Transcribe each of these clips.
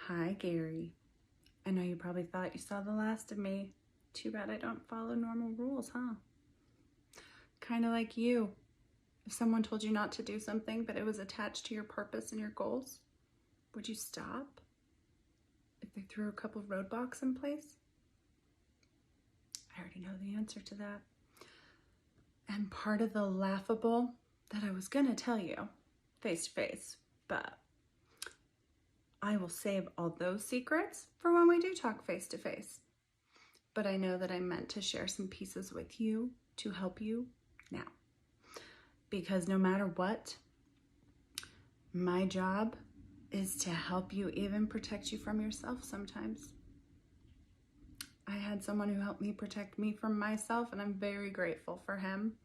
Hi, Gary. I know you probably thought you saw the last of me. Too bad I don't follow normal rules, huh? Kind of like you. If someone told you not to do something, but it was attached to your purpose and your goals, would you stop? If they threw a couple roadblocks in place? I already know the answer to that. And part of the laughable that I was gonna tell you face to face, but I will save all those secrets for when we do talk face to face. But I know that I meant to share some pieces with you to help you now. Because no matter what, my job is to help you, even protect you from yourself sometimes. I had someone who helped me protect me from myself, and I'm very grateful for him.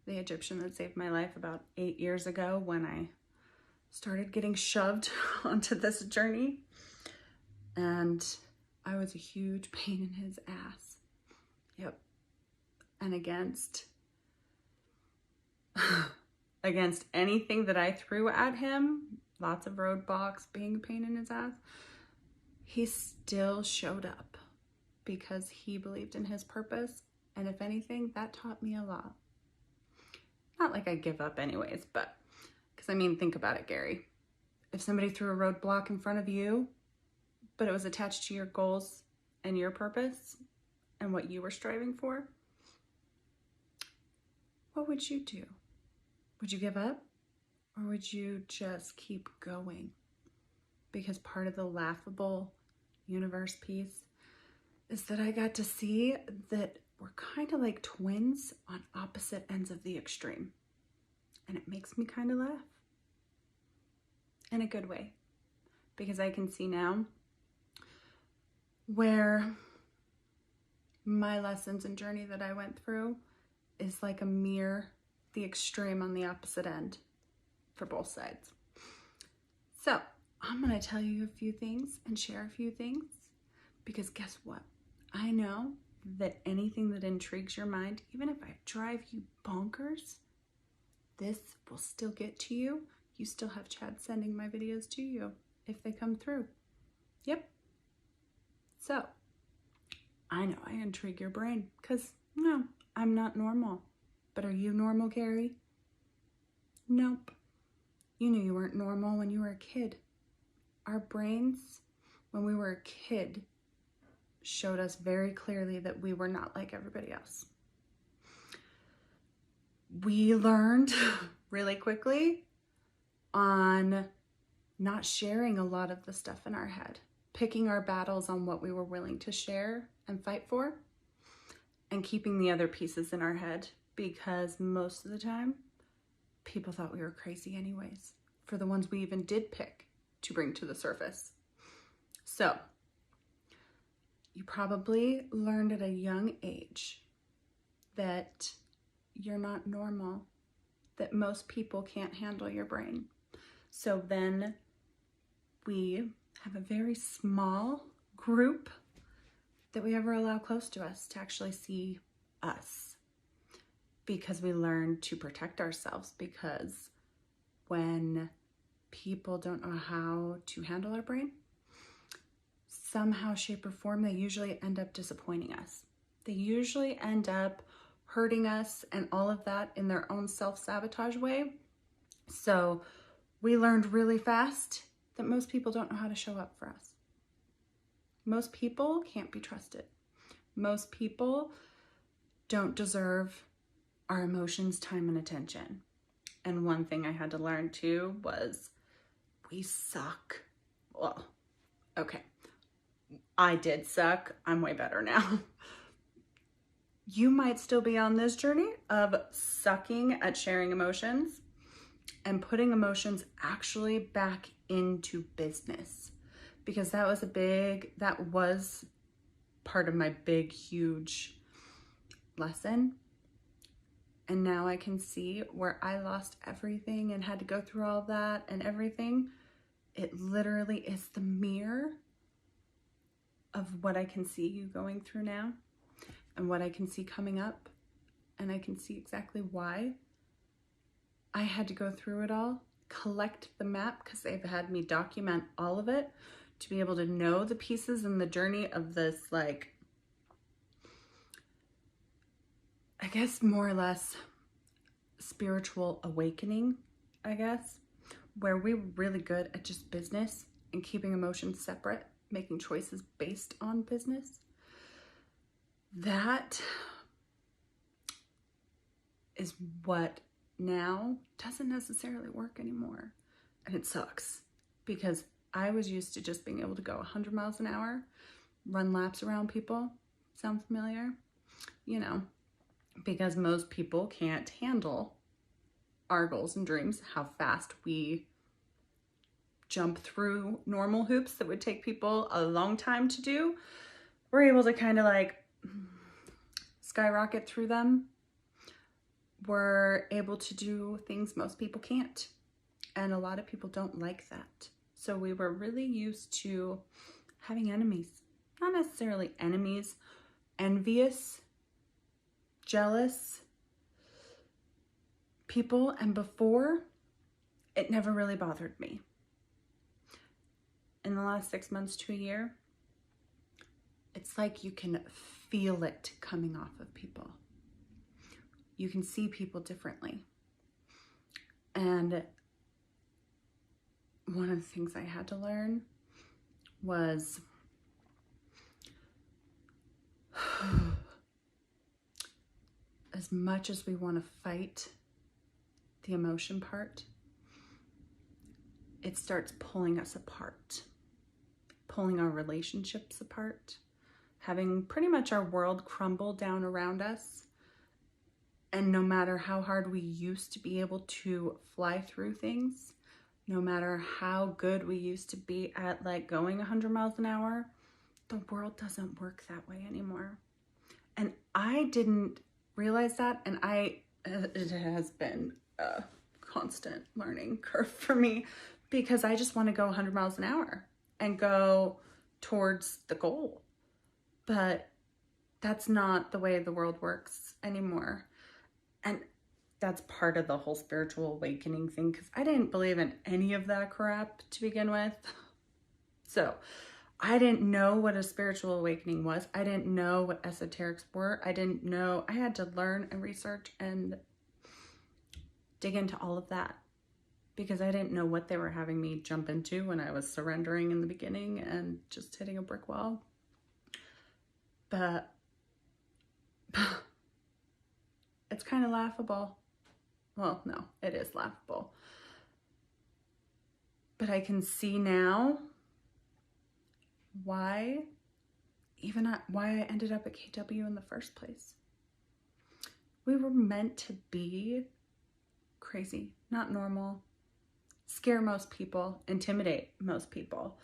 The Egyptian that saved my life about 8 years ago when I started getting shoved onto this journey. And I was a huge pain in his ass. Yep. And against anything that I threw at him, lots of roadblocks, being a pain in his ass, he still showed up because he believed in his purpose. And if anything, that taught me a lot. Not like I give up anyways, but because I mean, think about it, Gary. If somebody threw a roadblock in front of you, but it was attached to your goals and your purpose and what you were striving for, what would you do? Would you give up? Or would you just keep going? Because part of the laughable universe piece is that I got to see that we're kind of like twins on opposite ends of the extreme. And it makes me kind of laugh. In a good way. Because I can see now where my lessons and journey that I went through is like a mirror, the extreme on the opposite end for both sides. So I'm going to tell you a few things and share a few things because guess what? I know that anything that intrigues your mind, even if I drive you bonkers, this will still get to you. You still have Chad sending my videos to you if they come through. Yep. So I know I intrigue your brain because no, I'm not normal. But are you normal, Gary? Nope. You knew you weren't normal when you were a kid. Our brains, when we were a kid, showed us very clearly that we were not like everybody else. We learned really quickly on not sharing a lot of the stuff in our head, picking our battles on what we were willing to share and fight for, and keeping the other pieces in our head because most of the time, people thought we were crazy anyways, for the ones we even did pick to bring to the surface. So, you probably learned at a young age that you're not normal, that most people can't handle your brain. So then we have a very small group that we ever allow close to us to actually see us because we learn to protect ourselves, because when people don't know how to handle our brain, somehow, shape, or form, they usually end up disappointing us. They usually end up hurting us and all of that in their own self-sabotage way. So we learned really fast that most people don't know how to show up for us. Most people can't be trusted. Most people don't deserve our emotions, time, and attention. And one thing I had to learn too was we suck. Well, okay. I did suck. I'm way better now. You might still be on this journey of sucking at sharing emotions and putting emotions actually back into business, because that was part of my big, huge lesson. And now I can see where I lost everything and had to go through all that and everything. It literally is the mirror of what I can see you going through now and what I can see coming up. And I can see exactly why I had to go through it all, collect the map, because they've had me document all of it to be able to know the pieces and the journey of this, like, I guess more or less spiritual awakening, I guess, where we were really good at just business and keeping emotions separate, making choices based on business. That is what now doesn't necessarily work anymore. And it sucks because I was used to just being able to go 100 miles an hour, run laps around people. Sound familiar? You know, because most people can't handle our goals and dreams, how fast we jump through normal hoops that would take people a long time to do. We're able to kind of like skyrocket through them. We're able to do things most people can't. And a lot of people don't like that. So we were really used to having enemies. Not necessarily enemies, envious, jealous people. And before, it never really bothered me. In the last 6 months to a year, it's like you can feel it coming off of people. You can see people differently. And one of the things I had to learn was as much as we want to fight the emotion part, it starts pulling us apart, pulling our relationships apart, having pretty much our world crumble down around us. And no matter how hard we used to be able to fly through things, no matter how good we used to be at like going 100 miles an hour, the world doesn't work that way anymore. And I didn't realize that, and it has been a constant learning curve for me because I just want to go 100 miles an hour and go towards the goal. But that's not the way the world works anymore. And that's part of the whole spiritual awakening thing, because I didn't believe in any of that crap to begin with. So I didn't know what a spiritual awakening was. I didn't know what esoterics were. I didn't know. I had to learn and research and dig into all of that because I didn't know what they were having me jump into when I was surrendering in the beginning and just hitting a brick wall. But it's kind of laughable. Well, no, it is laughable. But I can see now why I ended up at KW in the first place. We were meant to be crazy, not normal, scare most people, intimidate most people,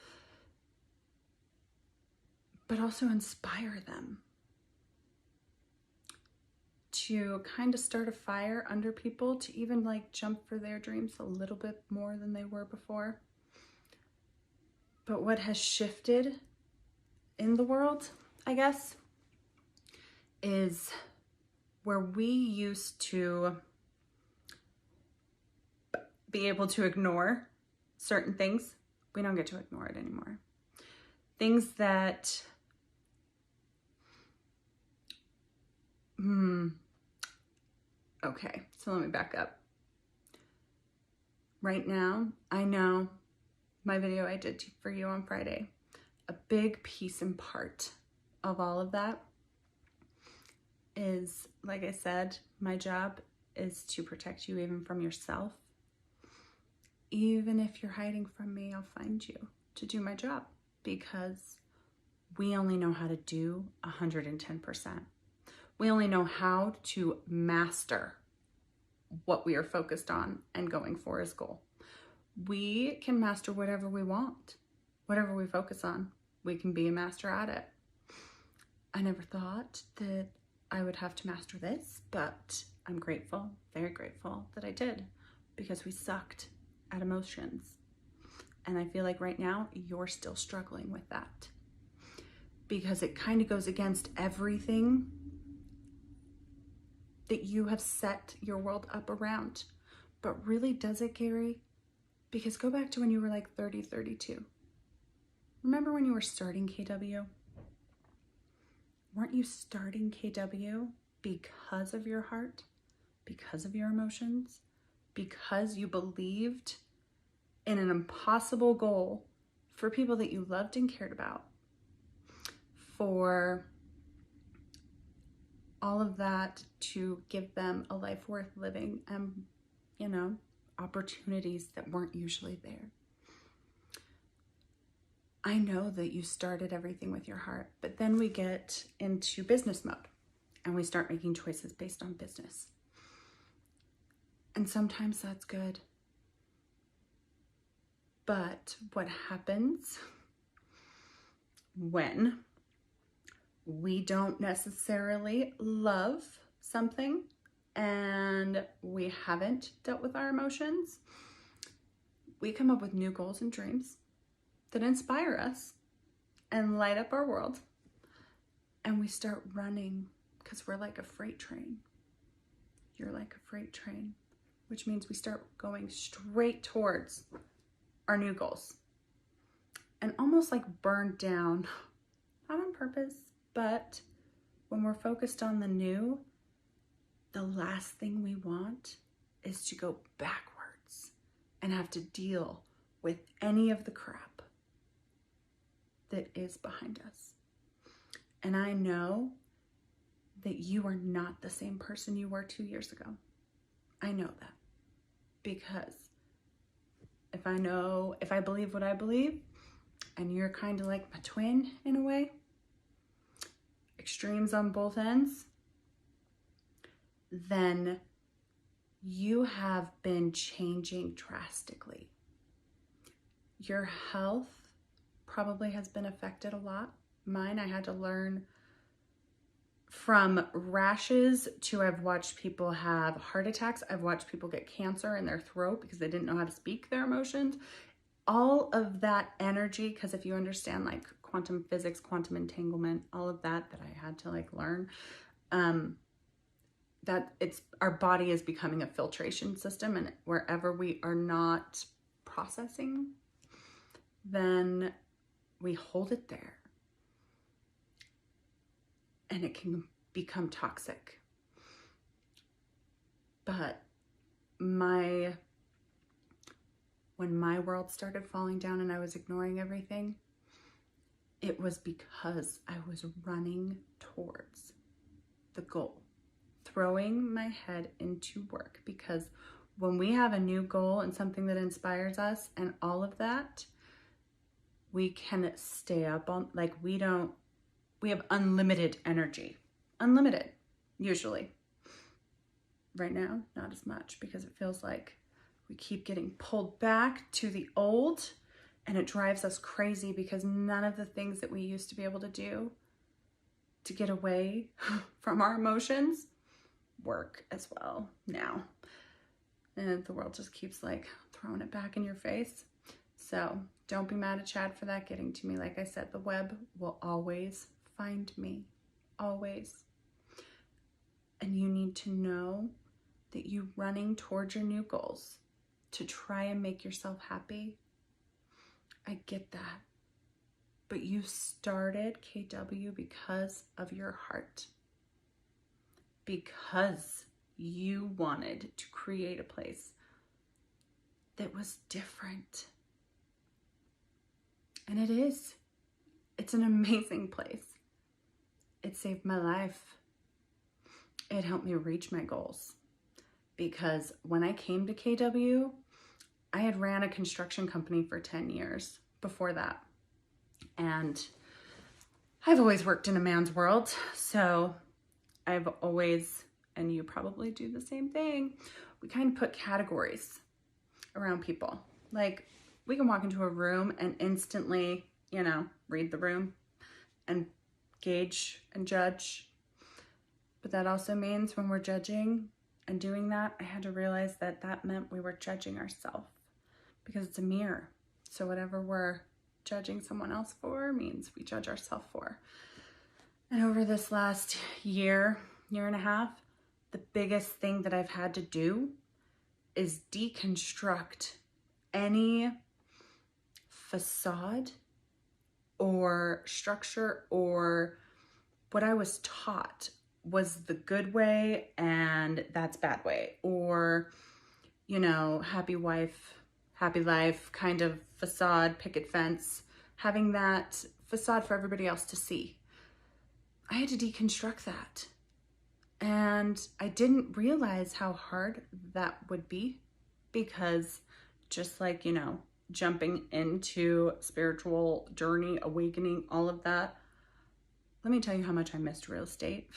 but also inspire them to kind of start a fire under people to even like jump for their dreams a little bit more than they were before. But what has shifted in the world, I guess, is where we used to be able to ignore certain things. We don't get to ignore it anymore. Things that okay, so let me back up. Right now, I know my video I did for you on Friday, a big piece and part of all of that is, like I said, my job is to protect you even from yourself. Even if you're hiding from me, I'll find you to do my job because we only know how to do 110%. We only know how to master what we are focused on and going for as goal. We can master whatever we want, whatever we focus on. We can be a master at it. I never thought that I would have to master this, but I'm grateful, very grateful that I did because we sucked at emotions. And I feel like right now you're still struggling with that because it kind of goes against everything that you have set your world up around. But really, does it, Gary? Because go back to when you were like 30, 32. Remember when you were starting KW? Weren't you starting KW because of your heart, because of your emotions, because you believed in an impossible goal for people that you loved and cared about, for all of that to give them a life worth living and, you know, opportunities that weren't usually there. I know that you started everything with your heart, but then we get into business mode and we start making choices based on business. And sometimes that's good. But what happens when we don't necessarily love something and we haven't dealt with our emotions, we come up with new goals and dreams that inspire us and light up our world. And we start running because we're like a freight train. You're like a freight train, which means we start going straight towards our new goals and almost like burned down, not on purpose, but when we're focused on the new, the last thing we want is to go backwards and have to deal with any of the crap that is behind us. And I know that you are not the same person you were 2 years ago. I know that because if I believe what I believe, and you're kind of like my twin in a way, extremes on both ends, then you have been changing drastically. Your health probably has been affected a lot. Mine, I had to learn from rashes to I've watched people have heart attacks. I've watched people get cancer in their throat because they didn't know how to speak their emotions. All of that energy, because if you understand like quantum physics, quantum entanglement, all of that I had to like learn, that our body is becoming a filtration system, and wherever we are not processing, then we hold it there and it can become toxic. But when my world started falling down and I was ignoring everything, it was because I was running towards the goal, throwing my head into work. Because when we have a new goal and something that inspires us and all of that, we can stay up on, like we have unlimited energy. Unlimited, usually. Right now, not as much, because it feels like we keep getting pulled back to the old, and it drives us crazy because none of the things that we used to be able to do to get away from our emotions work as well now. And the world just keeps like throwing it back in your face. So don't be mad at Chad for that getting to me. Like I said, the web will always find me, always. And you need to know that you running towards your new goals to try and make yourself happy, I get that. But you started KW because of your heart. Because you wanted to create a place that was different. And it is. It's an amazing place. It saved my life. It helped me reach my goals. Because when I came to KW, I had ran a construction company for 10 years before that. And I've always worked in a man's world. So I've always, and you probably do the same thing, we kind of put categories around people. Like we can walk into a room and instantly, read the room and gauge and judge. But that also means when we're judging and doing that, I had to realize that that meant we were judging ourselves, because it's a mirror. So whatever we're judging someone else for means we judge ourselves for. And over this last year and a half, the biggest thing that I've had to do is deconstruct any facade or structure or what I was taught was the good way and that's bad way, or, you know, happy wife, happy life kind of facade, picket fence, having that facade for everybody else to see. I had to deconstruct that. And I didn't realize how hard that would be, because just like, you know, jumping into spiritual journey, awakening, all of that, let me tell you how much I missed real estate.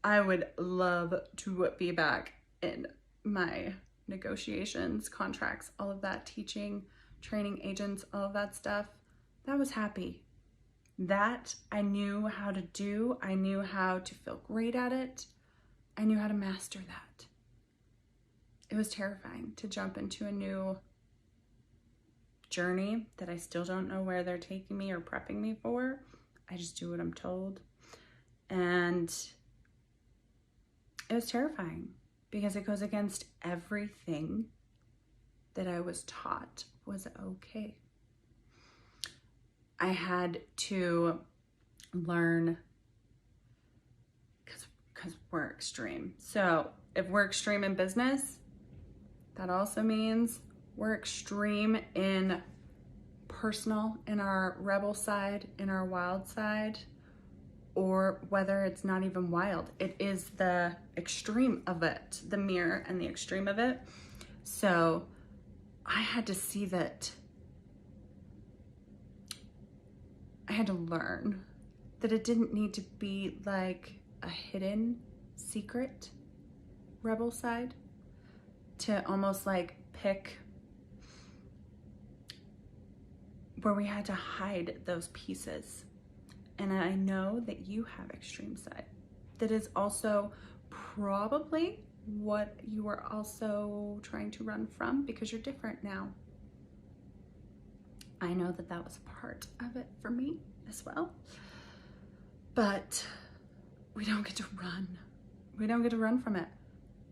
I would love to be back in my negotiations, contracts, all of that, teaching, training agents, all of that stuff. That was happy. That I knew how to do. I knew how to feel great at it. I knew how to master that. It was terrifying to jump into a new journey that I still don't know where they're taking me or prepping me for. I just do what I'm told. And it was terrifying because it goes against everything that I was taught was okay. I had to learn, because we're extreme. So if we're extreme in business, that also means we're extreme in personal, in our rebel side, in our wild side, or whether it's not even wild. It is the extreme of it, the mirror and the extreme of it. So I had to see that. I had to learn that it didn't need to be like a hidden secret rebel side, to almost like pick where we had to hide those pieces. And I know that you have extreme side. That is also probably what you are also trying to run from, because you're different now. I know that that was part of it for me as well. But we don't get to run. We don't get to run from it.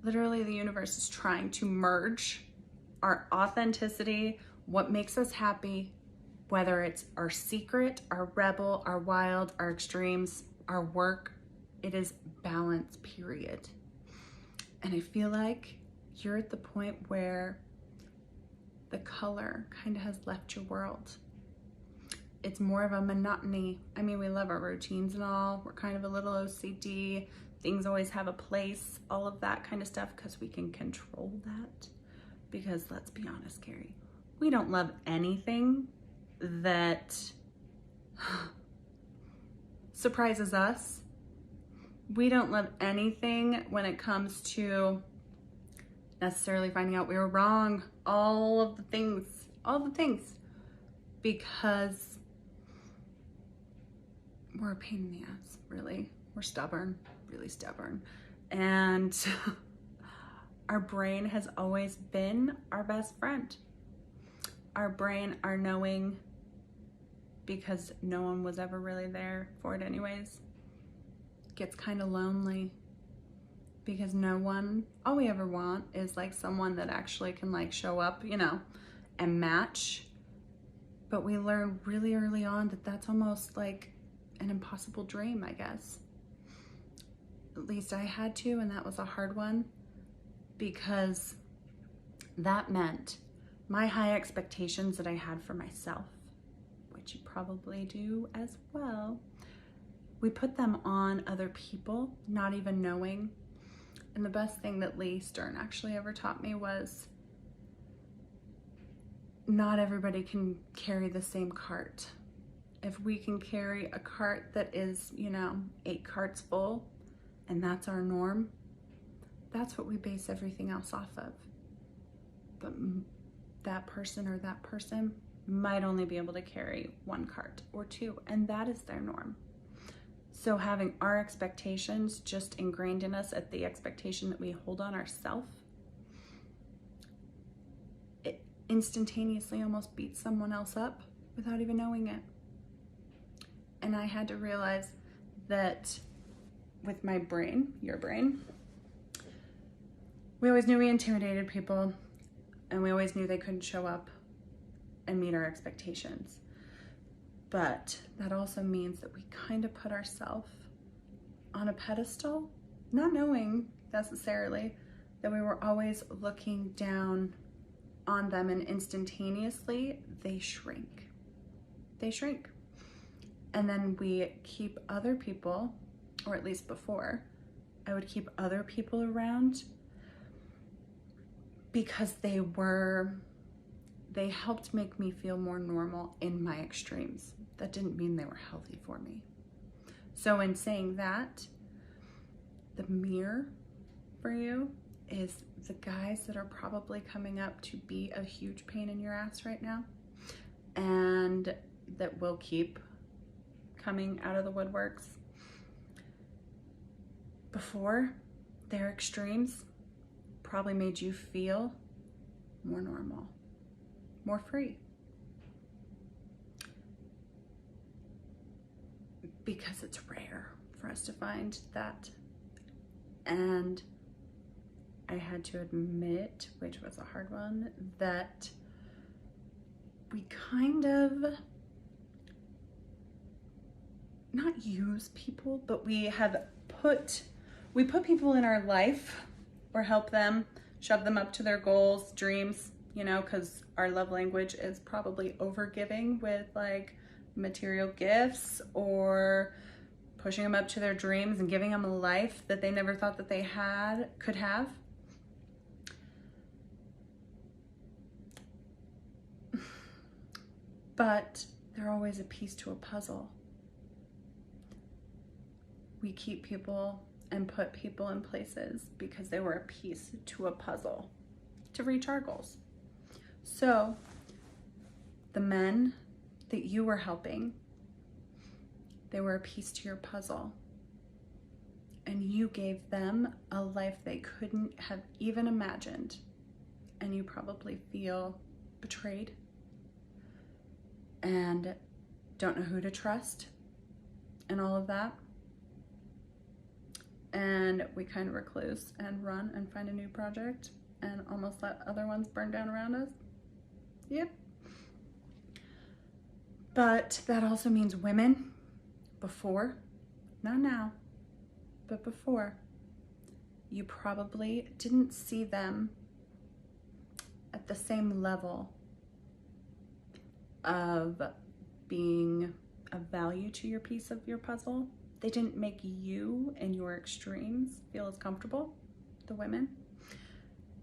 Literally, the universe is trying to merge our authenticity, what makes us happy, whether it's our secret, our rebel, our wild, our extremes, our work. It is balance, period. And I feel like you're at the point where the color kind of has left your world. It's more of a monotony. I mean, we love our routines and all. We're kind of a little OCD. Things always have a place, all of that kind of stuff, because we can control that. Because let's be honest, Carrie, we don't love anything that surprises us. We don't love anything when it comes to necessarily finding out we were wrong. All of the things, because we're a pain in the ass, really. We're stubborn, really stubborn. And our brain has always been our best friend. Our brain, our knowing, because no one was ever really there for it anyways, gets kind of lonely, because all we ever want is like someone that actually can like show up, you know, and match. But we learn really early on that that's almost like an impossible dream, I guess. At least I had to, and that was a hard one, because that meant my high expectations that I had for myself, which you probably do as well, we put them on other people, not even knowing. And the best thing that Lee Stern actually ever taught me was not everybody can carry the same cart. If we can carry a cart that is, you know, 8 carts full, and that's our norm, that's what we base everything else off of. But that person or that person might only be able to carry 1 cart or 2, and that is their norm. So having our expectations just ingrained in us at the expectation that we hold on ourselves, it instantaneously almost beats someone else up without even knowing it. And I had to realize that with my brain, your brain, we always knew we intimidated people, and we always knew they couldn't show up and meet our expectations. But that also means that we kind of put ourselves on a pedestal, not knowing necessarily that we were always looking down on them, and instantaneously they shrink. They shrink. And then we keep other people, or at least before, I would keep other people around because they helped make me feel more normal in my extremes. That didn't mean they were healthy for me. So in saying that, the mirror for you is the guys that are probably coming up to be a huge pain in your ass right now, and that will keep coming out of the woodworks. Before, their extremes probably made you feel more normal, more free. Because it's rare for us to find that. And I had to admit, which was a hard one, that we kind of not use people, but we put people in our life or help them, shove them up to their goals, dreams, you know, because our love language is probably overgiving with like material gifts, or pushing them up to their dreams and giving them a life that they never thought that they could have. But they're always a piece to a puzzle. We keep people and put people in places because they were a piece to a puzzle to reach our goals. So the men that you were helping, they were a piece to your puzzle, and you gave them a life they couldn't have even imagined, and you probably feel betrayed and don't know who to trust and all of that. And we kind of recluse and run and find a new project and almost let other ones burn down around us. Yep. But that also means women before, not now, but before, you probably didn't see them at the same level of being of value to your piece of your puzzle. They didn't make you and your extremes feel as comfortable, the women.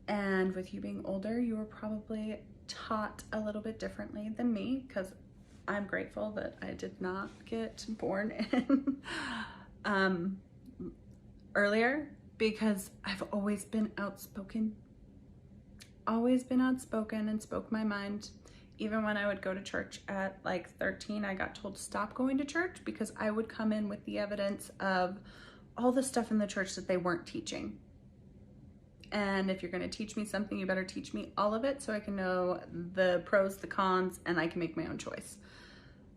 And with you being older, you were probably taught a little bit differently than me, because I'm grateful that I did not get born in earlier, because I've always been outspoken. Always been outspoken and spoke my mind. Even when I would go to church at like 13, I got told to stop going to church because I would come in with the evidence of all the stuff in the church that they weren't teaching. And if you're going to teach me something, you better teach me all of it so I can know the pros, the cons, and I can make my own choice.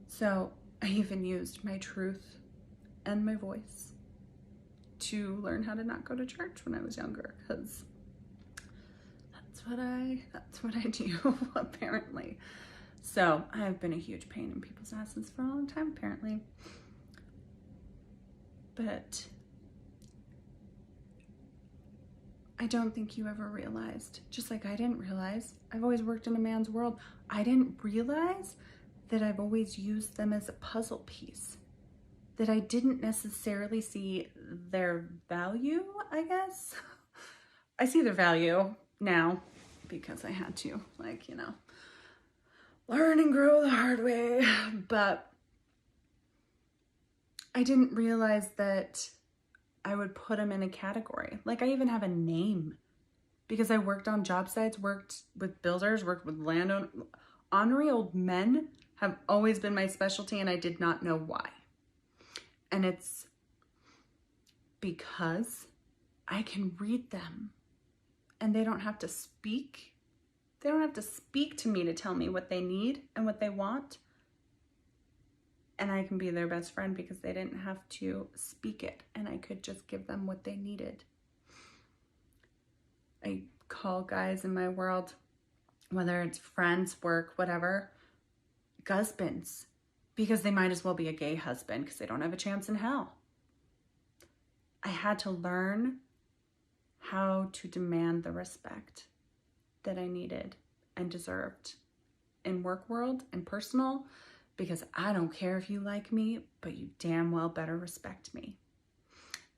So I even used my truth and my voice to learn how to not go to church when I was younger, because that's what I do, apparently. So I've been a huge pain in people's asses for a long time, apparently. But I don't think you ever realized, just like I didn't realize, I've always worked in a man's world. I didn't realize that I've always used them as a puzzle piece, that I didn't necessarily see their value, I guess. I see their value now because I had to, like, you know, learn and grow the hard way. But I didn't realize that I would put them in a category. Like, I even have a name because I worked on job sites, worked with builders, worked with landowners. Ornery old men have always been my specialty, and I did not know why. And it's because I can read them, and they don't have to speak. They don't have to speak to me to tell me what they need and what they want. And I can be their best friend because they didn't have to speak it, and I could just give them what they needed. I call guys in my world, whether it's friends, work, whatever, husbands. because they might as well be a gay husband because they don't have a chance in hell. I had to learn how to demand the respect that I needed and deserved in work world and personal, because I don't care if you like me, but you damn well better respect me.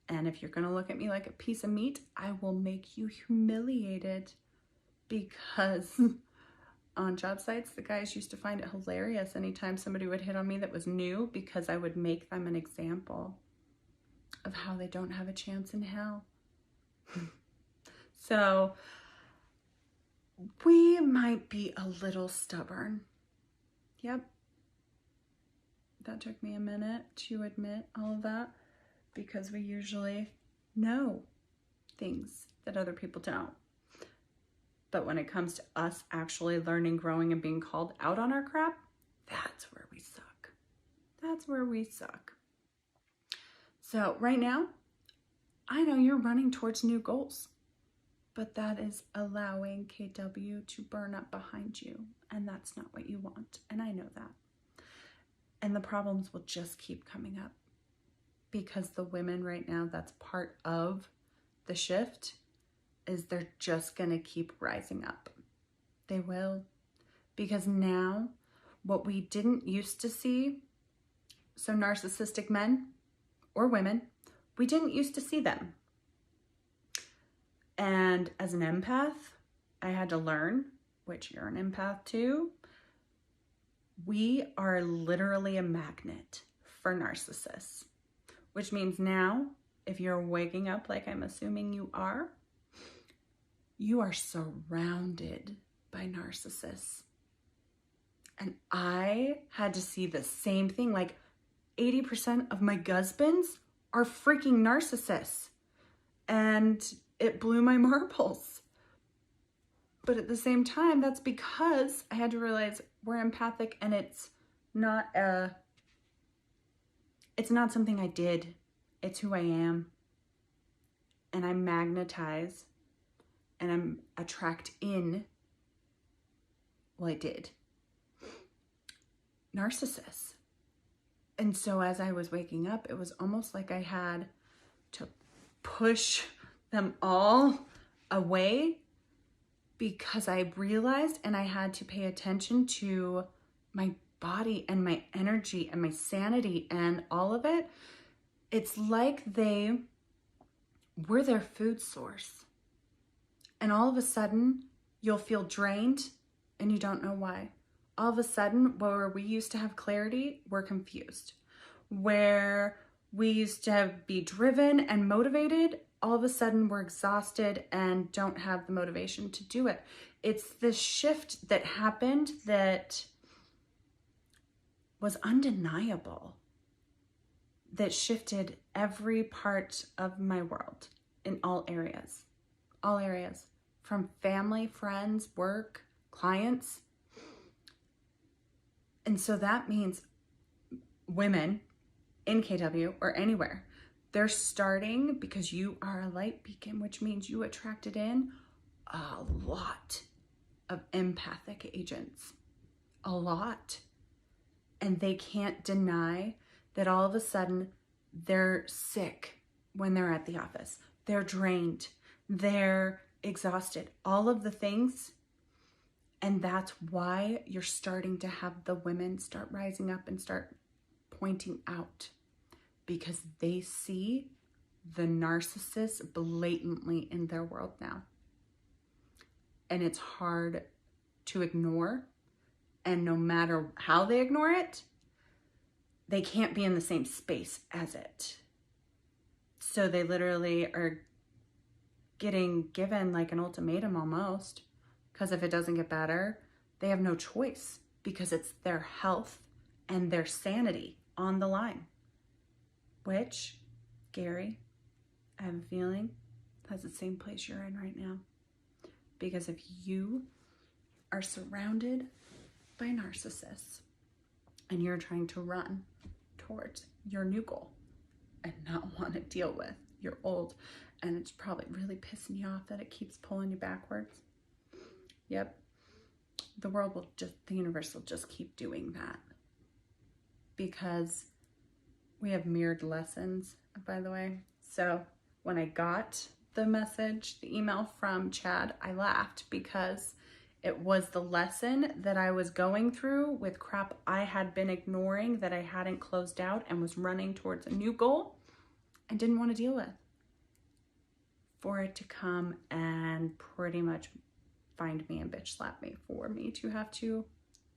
And if you're gonna look at me like a piece of meat, I will make you humiliated, because on job sites, the guys used to find it hilarious anytime somebody would hit on me that was new, because I would make them an example of how they don't have a chance in hell. So we might be a little stubborn. Yep. That took me a minute to admit all of that, because we usually know things that other people don't. But when it comes to us actually learning, growing, and being called out on our crap, that's where we suck. That's where we suck. So right now, I know you're running towards new goals, but that is allowing KW to burn up behind you, and that's not what you want, and I know that. And the problems will just keep coming up, because the women right now, that's part of the shift, is they're just gonna keep rising up. They will. Because now, what we didn't used to see, so narcissistic men or women, we didn't used to see them. And as an empath, I had to learn, which you're an empath too, we are literally a magnet for narcissists. Which means now, if you're waking up like I'm assuming you are surrounded by narcissists. And I had to see the same thing. Like 80% of my husbands are freaking narcissists. And it blew my marbles. But at the same time, that's because I had to realize we're empathic, and it's not something I did. It's who I am. And I magnetize and I'm attract in, well, I did, narcissists. And so as I was waking up, it was almost like I had to push them all away, because I realized, and I had to pay attention to my body and my energy and my sanity and all of it. It's like they were their food source. And all of a sudden, you'll feel drained and you don't know why. All of a sudden, where we used to have clarity, we're confused. Where we used to be driven and motivated, all of a sudden we're exhausted and don't have the motivation to do it. It's this shift that happened that was undeniable, that shifted every part of my world in all areas, from family, friends, work, clients. And so that means women in KW or anywhere, they're starting, because you are a light beacon, which means you attracted in a lot of empathic agents, a lot. And they can't deny that all of a sudden they're sick when they're at the office. They're drained, they're exhausted, all of the things. And that's why you're starting to have the women start rising up and start pointing out, because they see the narcissist blatantly in their world now. And it's hard to ignore. And no matter how they ignore it, they can't be in the same space as it. So they literally are getting given like an ultimatum almost, because if it doesn't get better, they have no choice, because it's their health and their sanity on the line. Which, Gary, I have a feeling that's the same place you're in right now. Because if you are surrounded by narcissists and you're trying to run towards your new goal and not want to deal with your old, and it's probably really pissing you off that it keeps pulling you backwards. Yep. The universe will just keep doing that. because we have mirrored lessons, by the way. So when I got the message, the email from Chad, I laughed because it was the lesson that I was going through with crap I had been ignoring, that I hadn't closed out and was running towards a new goal and didn't want to deal with. For it to come and pretty much find me and bitch slap me, for me to have to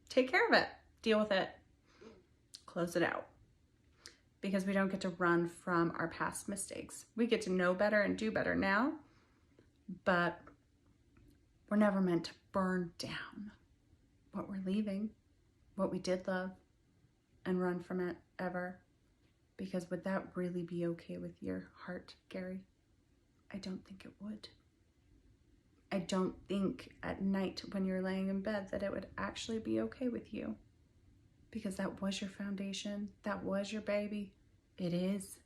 take care of it, deal with it, close it out. Because we don't get to run from our past mistakes. We get to know better and do better now, but we're never meant to burn down what we're leaving, what we did love, and run from it ever. Because would that really be okay with your heart, Gary? I don't think it would. I don't think at night when you're laying in bed that it would actually be okay with you. Because that was your foundation. That was your baby. It is.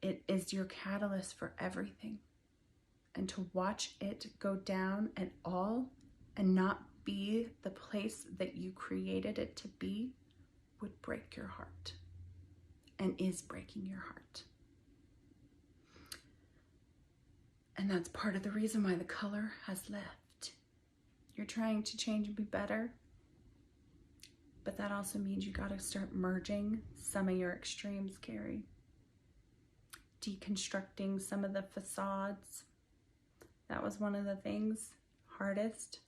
It is your catalyst for everything. And to watch it go down and all and not be the place that you created it to be would break your heart. And is breaking your heart. And that's part of the reason why the color has left. You're trying to change and be better. But that also means you got to start merging some of your extremes, Gary. Deconstructing some of the facades. That was one of the things, hardest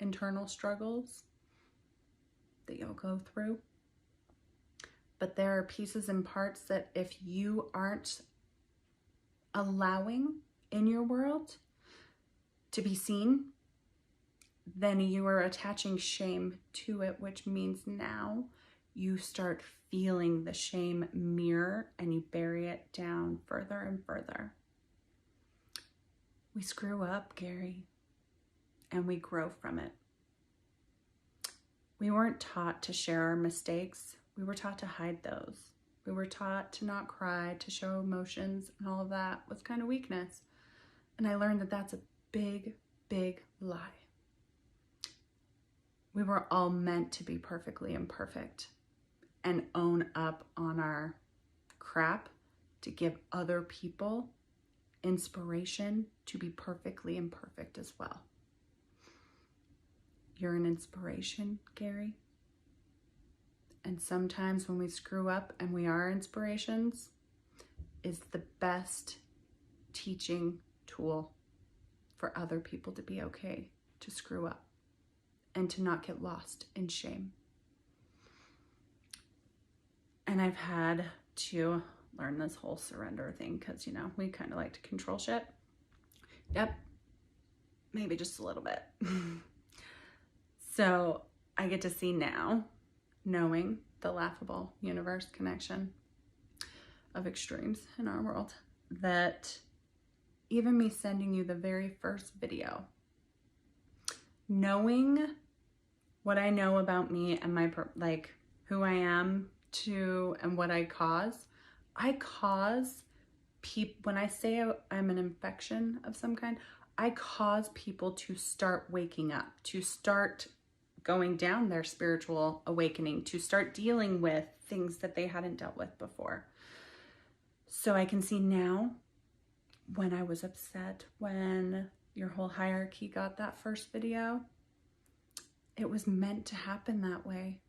internal struggles that you'll go through. But there are pieces and parts that if you aren't allowing in your world to be seen, then you are attaching shame to it, which means now you start feeling the shame mirror and you bury it down further and further. We screw up, Gary, and we grow from it. We weren't taught to share our mistakes. We were taught to hide those. We were taught to not cry, to show emotions, and all of that was kind of weakness. And I learned that that's a big, big lie. We were all meant to be perfectly imperfect and own up on our crap to give other people inspiration to be perfectly imperfect as well. You're an inspiration, Gary. And sometimes when we screw up and we are inspirations, is the best teaching tool for other people to be okay to screw up and to not get lost in shame. And I've had to learn this whole surrender thing because, you know, we kind of like to control shit. Yep, maybe just a little bit. So I get to see now, knowing the laughable universe connection of extremes in our world, that even me sending you the very first video, knowing what I know about me and my, like, who I am to and what I cause people, when I say I'm an infection of some kind, I cause people to start waking up, to start going down their spiritual awakening, to start dealing with things that they hadn't dealt with before. So I can see now when I was upset, when your whole hierarchy got that first video, it was meant to happen that way,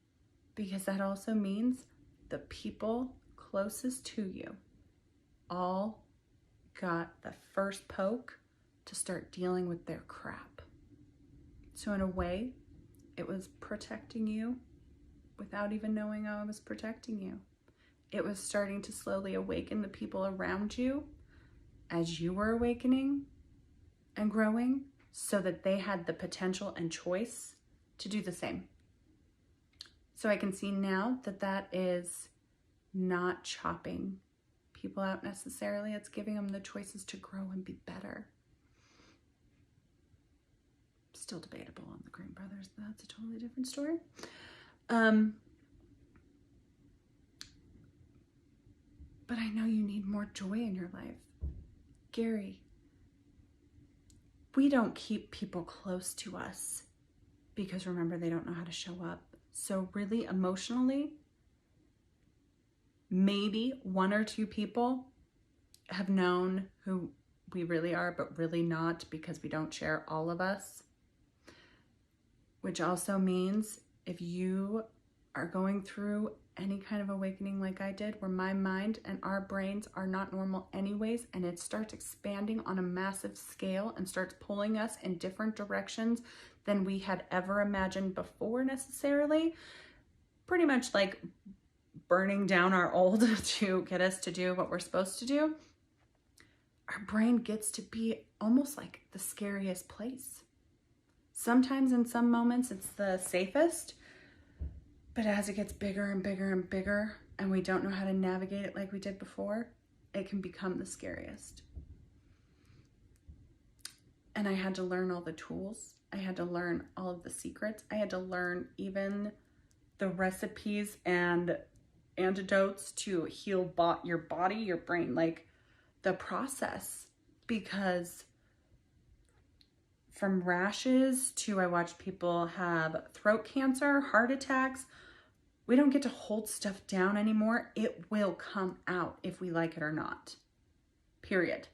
because that also means the people closest to you all got the first poke to start dealing with their crap. So in a way, it was protecting you without even knowing I was protecting you. It was starting to slowly awaken the people around you as you were awakening and growing, so that they had the potential and choice to do the same. So I can see now that that is not chopping people out necessarily. It's giving them the choices to grow and be better. Still debatable on the Green Brothers. That's a totally different story. But I know you need more joy in your life. Gary, we don't keep people close to us because, remember, they don't know how to show up. So really, emotionally, maybe one or two people have known who we really are, but really not, because we don't share all of us. Which also means if you are going through any kind of awakening like I did, where my mind and our brains are not normal anyways, and it starts expanding on a massive scale and starts pulling us in different directions than we had ever imagined before necessarily, pretty much like burning down our old to get us to do what we're supposed to do, our brain gets to be almost like the scariest place. Sometimes in some moments it's the safest, but as it gets bigger and bigger and bigger and we don't know how to navigate it like we did before, it can become the scariest. And I had to learn all the tools. I had to learn all of the secrets. I had to learn even the recipes and antidotes to heal your body, your brain, like the process. Because from rashes to I watched people have throat cancer, heart attacks, we don't get to hold stuff down anymore. It will come out if we like it or not. Period.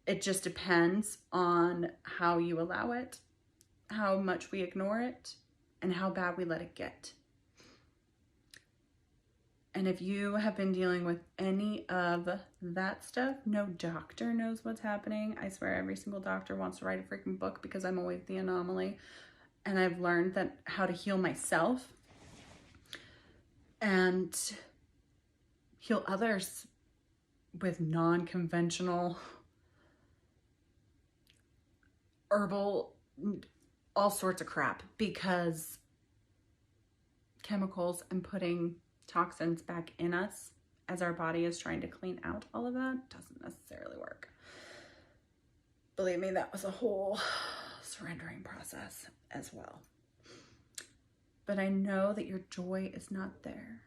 It just depends on how you allow it, how much we ignore it, and how bad we let it get. And if you have been dealing with any of that stuff, no doctor knows what's happening. I swear every single doctor wants to write a freaking book because I'm always the anomaly. And I've learned that how to heal myself and heal others with non-conventional herbal, all sorts of crap, because chemicals and putting toxins back in us as our body is trying to clean out all of that doesn't necessarily work. Believe me, that was a whole surrendering process as well. But I know that your joy is not there.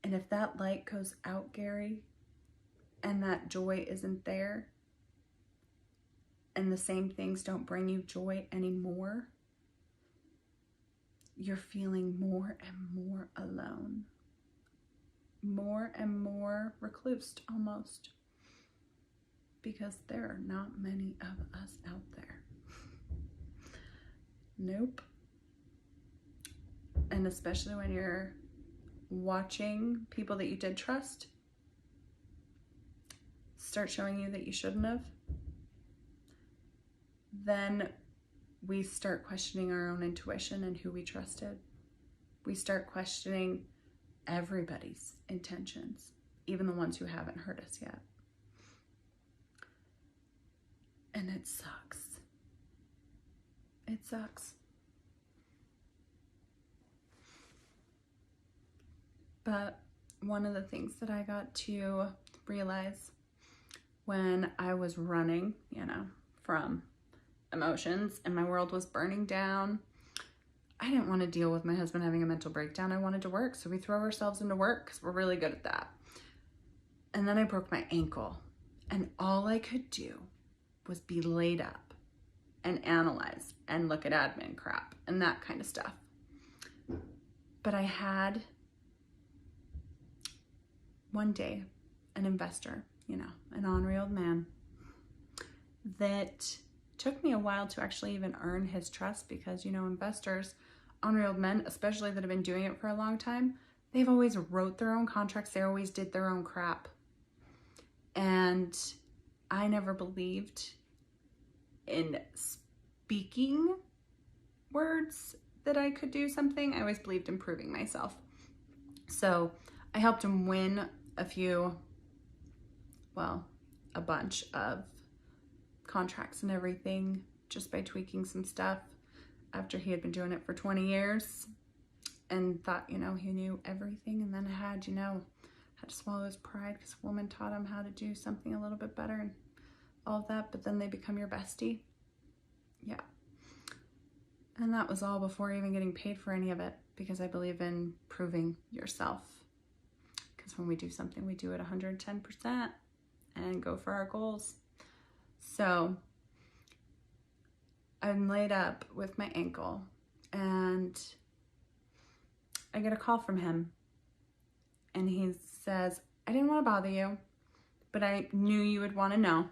And if that light goes out, Gary, and that joy isn't there, and the same things don't bring you joy anymore, you're feeling more and more alone, more and more reclused almost, because there are not many of us out there. Nope. And especially when you're watching people that you did trust start showing you that you shouldn't have, then we start questioning our own intuition and who we trusted. We start questioning everybody's intentions, even the ones who haven't hurt us yet. And it sucks. It sucks. But one of the things that I got to realize when I was running, from emotions and my world was burning down, I didn't want to deal with my husband having a mental breakdown. I wanted to work. So we throw ourselves into work because we're really good at that. And then I broke my ankle, and all I could do was be laid up and analyze and look at admin crap and that kind of stuff. But I had one day an investor, an ornery old man that took me a while to actually even earn his trust, because, investors, ornery old men, especially that have been doing it for a long time, they've always wrote their own contracts. They always did their own crap. And I never believed in speaking words that I could do something. I always believed in proving myself. So I helped him win a bunch of contracts and everything just by tweaking some stuff after he had been doing it for 20 years and thought, he knew everything. And then had to swallow his pride because a woman taught him how to do something a little bit better and all of that. But then they become your bestie. Yeah. And that was all before even getting paid for any of it, because I believe in proving yourself. Because when we do something, we do it 110% and go for our goals. So I'm laid up with my ankle, and I get a call from him, and he says, I didn't want to bother you, but I knew you would want to know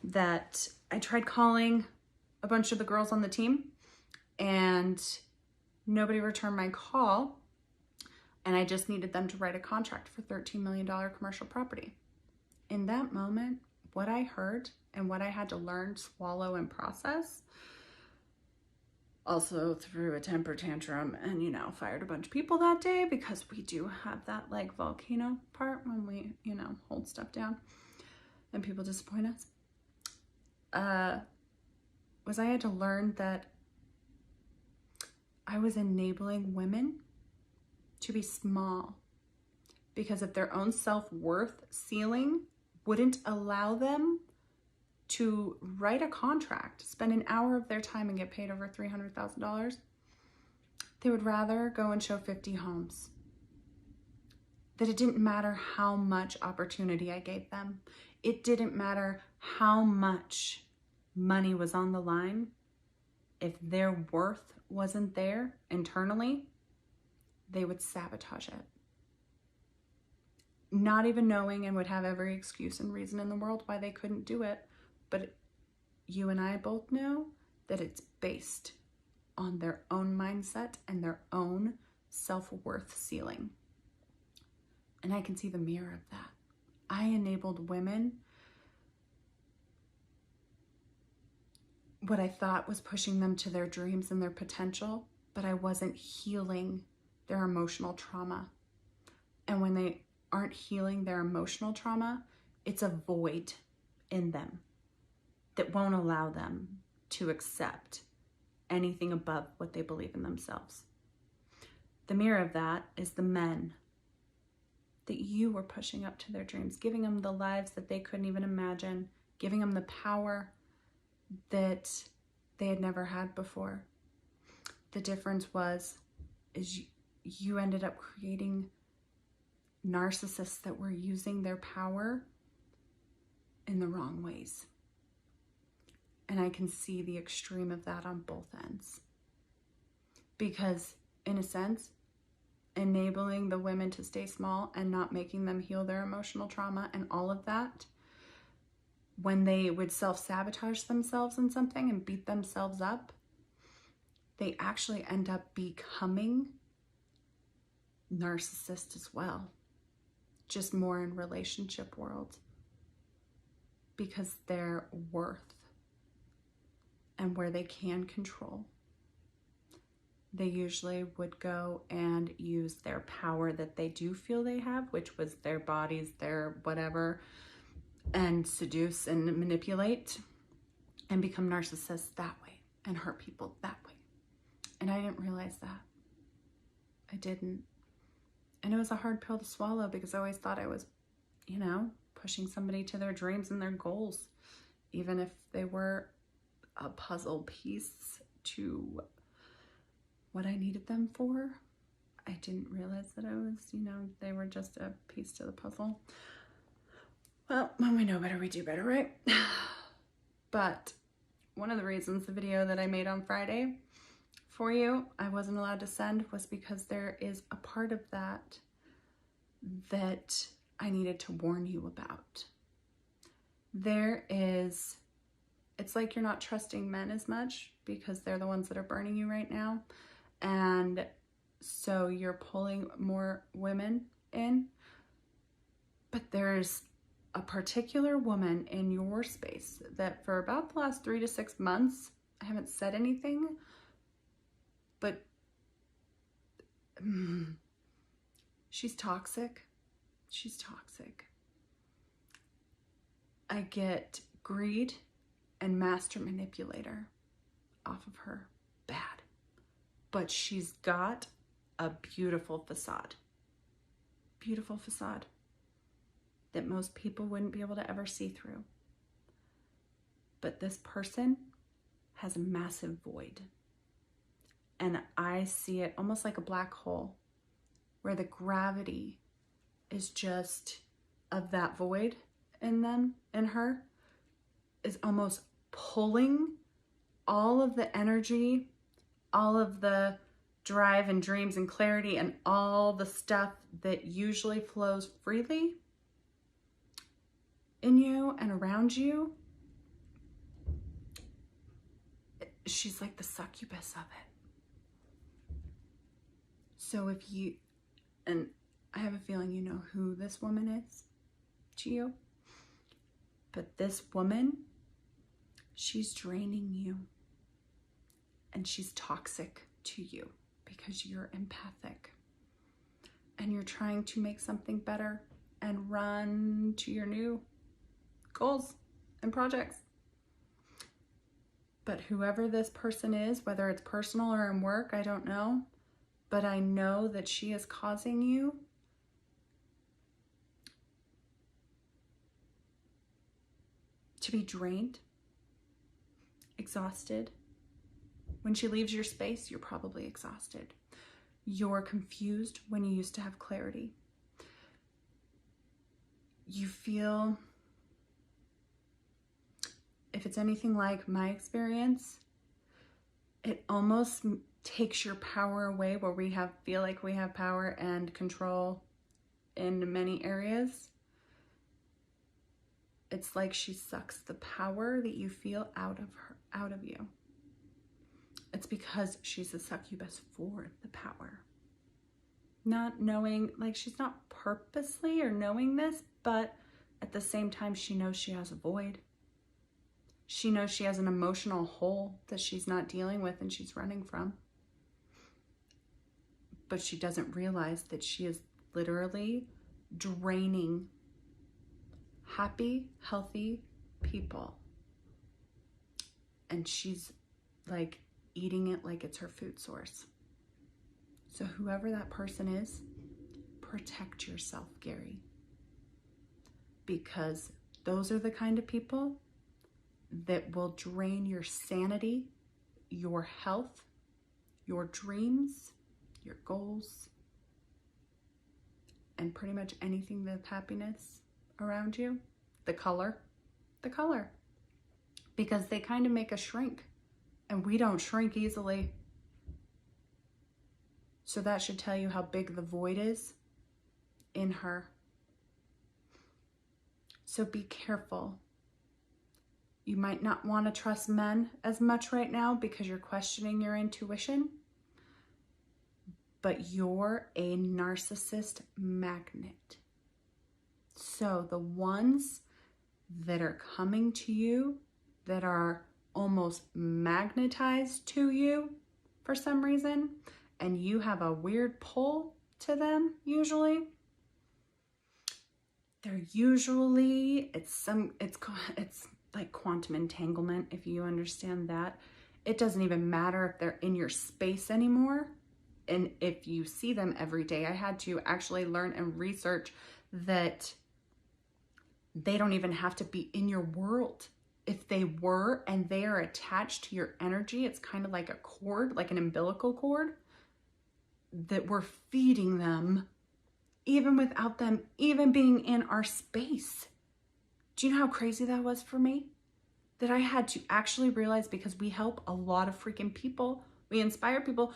that I tried calling a bunch of the girls on the team and nobody returned my call, and I just needed them to write a contract for $13 million commercial property. In that moment, what I heard and what I had to learn, swallow, and process, also threw a temper tantrum and, you know, fired a bunch of people that day, because we do have that like volcano part when we, you know, hold stuff down and people disappoint us. Was I had to learn that I was enabling women to be small because of their own self-worth ceiling wouldn't allow them to write a contract, spend an hour of their time and get paid over $300,000. They would rather go and show 50 homes. That it didn't matter how much opportunity I gave them. It didn't matter how much money was on the line. If their worth wasn't there internally, they would sabotage it. Not even knowing, and would have every excuse and reason in the world why they couldn't do it. But you and I both know that it's based on their own mindset and their own self-worth ceiling. And I can see the mirror of that. I enabled women what I thought was pushing them to their dreams and their potential, but I wasn't healing their emotional trauma. And when they aren't healing their emotional trauma, it's a void in them that won't allow them to accept anything above what they believe in themselves. The mirror of that is the men that you were pushing up to their dreams, giving them the lives that they couldn't even imagine, giving them the power that they had never had before. The difference is you ended up creating narcissists that were using their power in the wrong ways. And I can see the extreme of that on both ends. Because in a sense, enabling the women to stay small and not making them heal their emotional trauma and all of that, when they would self-sabotage themselves in something and beat themselves up, they actually end up becoming narcissists as well, just more in relationship world, because their worth and where they can control, they usually would go and use their power that they do feel they have, which was their bodies, their whatever, and seduce and manipulate and become narcissists that way and hurt people that way. And I didn't realize that. I didn't. And it was a hard pill to swallow, because I always thought I was, you know, pushing somebody to their dreams and their goals, even if they were a puzzle piece to what I needed them for. I didn't realize that I was, you know, they were just a piece to the puzzle. Well, when we know better, we do better, right? But one of the reasons the video that I made on Friday for you, I wasn't allowed to send, was because there is a part of that that I needed to warn you about. There is, it's like you're not trusting men as much because they're the ones that are burning you right now. And so you're pulling more women in. But there's a particular woman in your space that for about the last 3 to 6 months, I haven't said anything, but she's toxic. She's toxic. I get greed and master manipulator off of her. Bad. But she's got a beautiful facade. Beautiful facade that most people wouldn't be able to ever see through. But this person has a massive void. And I see it almost like a black hole, where the gravity is just of that void in them, in her, is almost pulling all of the energy, all of the drive and dreams and clarity and all the stuff that usually flows freely in you and around you, she's like the succubus of it. So if you, and I have a feeling you know who this woman is to you, but this woman, she's draining you and she's toxic to you because you're empathic and you're trying to make something better and run to your new goals and projects. But whoever this person is, whether it's personal or in work, I don't know, but I know that she is causing you to be drained, exhausted. When she leaves your space, you're probably exhausted. You're confused when you used to have clarity. You feel, if it's anything like my experience, it almost takes your power away where we feel like we have power and control in many areas. It's like she sucks the power that you feel out of you. It's because she's a succubus for the power. Not knowing, like she's not purposely or knowing this, but at the same time, she knows she has a void. She knows she has an emotional hole that she's not dealing with and she's running from. But she doesn't realize that she is literally draining happy, healthy people. And she's like eating it like it's her food source. So whoever that person is, protect yourself, Gary. Because those are the kind of people that will drain your sanity, your health, your dreams, your goals, and pretty much anything that's happiness around you. The color. Because they kind of make us shrink, and we don't shrink easily. So that should tell you how big the void is in her. So be careful. You might not want to trust men as much right now because you're questioning your intuition, but you're a narcissist magnet. So the ones that are coming to you that are almost magnetized to you for some reason, and you have a weird pull to them usually, they're usually, it's like quantum entanglement, if you understand that. It doesn't even matter if they're in your space anymore. And if you see them every day, I had to actually learn and research that they don't even have to be in your world. If they were and they are attached to your energy, it's kind of like a cord, like an umbilical cord, that we're feeding them even without them even being in our space. Do you know how crazy that was for me? That I had to actually realize, because we help a lot of freaking people, we inspire people.